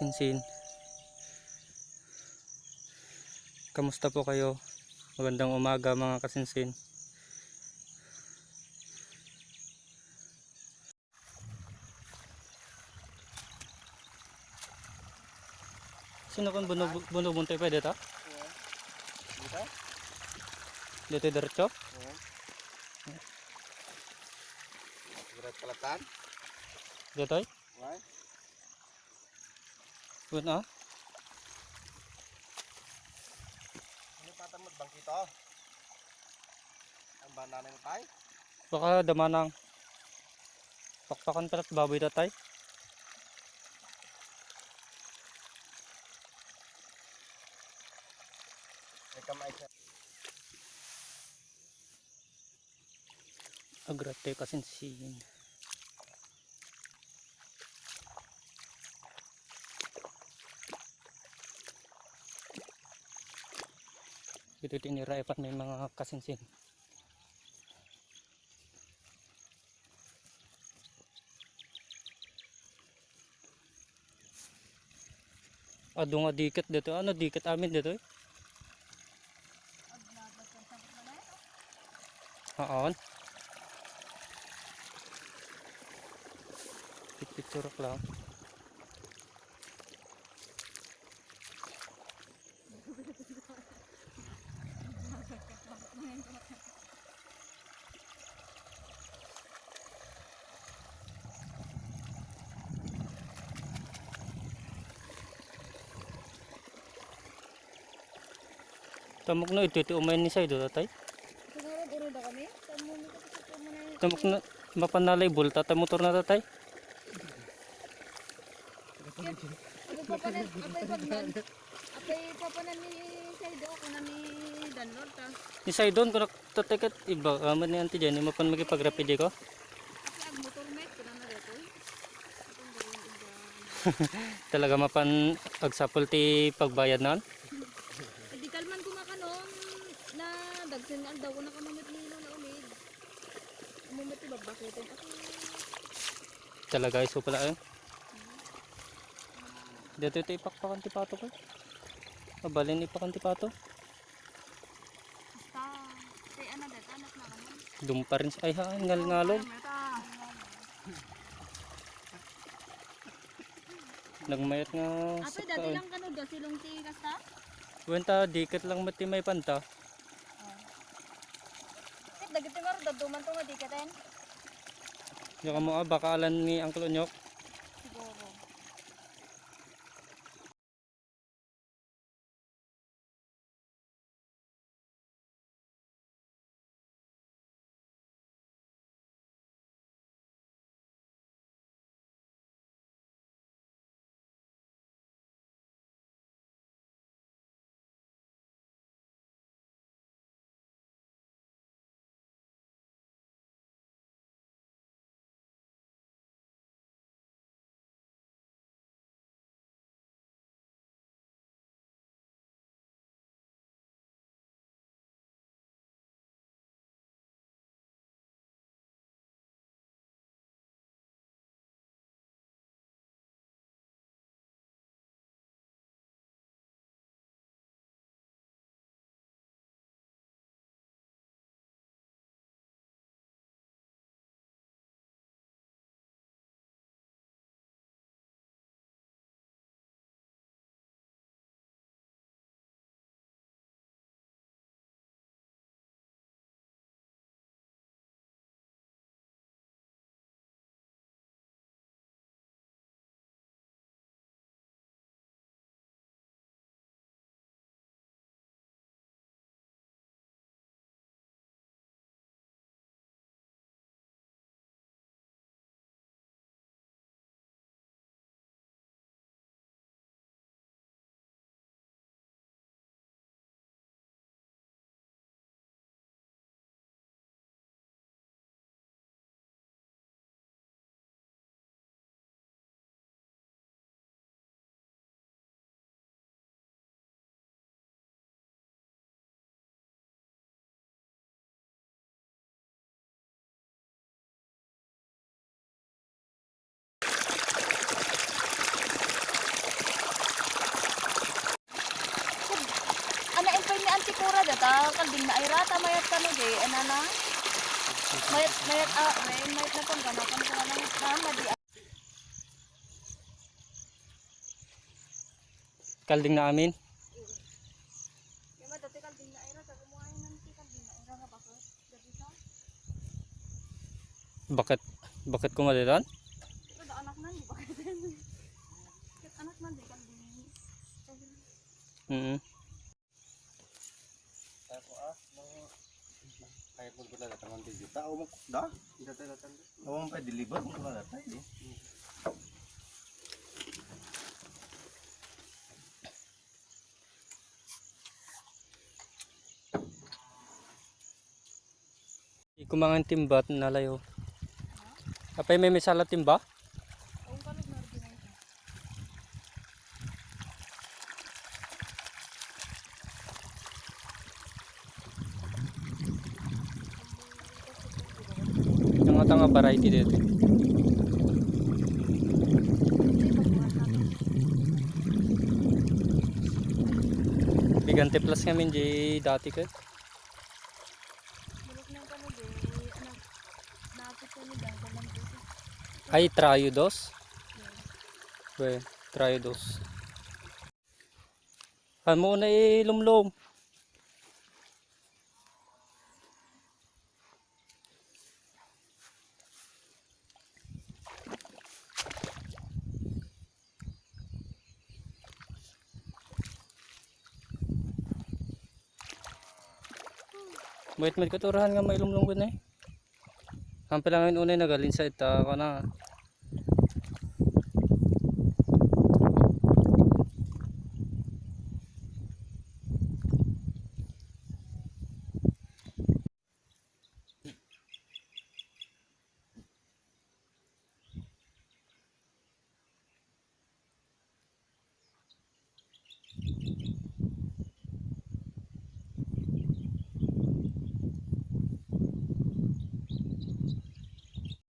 kasinsin. Kamusta po kayo? Magandang umaga mga kasinsin. Sino kung bunubuntoy pa dito? Dito? Dito diretso? Oo. Diret kalatan? Dito ay? Why? Doon ah? Ano tatamad bang kito? Ang banana ng tay? Baka damanang pakpakan pala at baboy tatay. May kamay siya. Agrate kasinsin. Dito tinira ipat may mga kasinsin. Ado nga dikit dito. Ano dikit amin dito eh? Haan. Picture lang. Tamok na ito umay ni Saido tatay. Siguro duro da kami. Tamo ni kasi mo na. Tamok na mapanalay bulta ta motor na tatay. Apay papanan ni Saido ko na ni Danlord ta. Ni Saidon ko tatay kat iba aman ni anti diyan mapan magipagrapid ko. Kasi ag motor met ko na dito. Talaga mapan agsapol ti pagbayad nan. Di kalman ko makanon na dagsin ang daw ko na kamamit nilo na ulit. Amumit ti bagbakitin ako. Talaga iso pala eh. Dito ito ipakpakan ti pato ko. Mabalin ipakan ti pato. Basta say ano dito anak na kamo. Dumpa rin ay haan ngal-ngalog. Nagmayat nga Apay dati lang kano da silong ti kasta. Wenta dikit lang mati may panta. Kit dagiti maro daduman to nga dikaten. Yung mo baka alan ni Uncle Onyok. sikura data kalding na ay rata mayat kano de anana. Mayat na pangganapan ko na lang madi. Kalding na amin. Kaya dati kalding na ay rata kumuhain ng kalding na ay rata bakit? Dati sa Bakit kumadiran? pero da anak nan di bakit? Ket anak nan de kalding. Ako kahit mo pala datang ang digita. O mo da? Datang. O mo pa deliver mo pala datang. Kumangan timba at nalayo. Apay may misala timba? Ang kalog na rin ay. Yung nga variety dito. Bigante plus kami di dati ka. Bulok na kano de anak. Napit ko ni dang kanan ko. Ay, trayo dos. Well, trayo dos. Ano na ilumlom. Wait, may katurahan nga may lumlong ko na eh. Ang palangan unay nagalin sa ita ko na.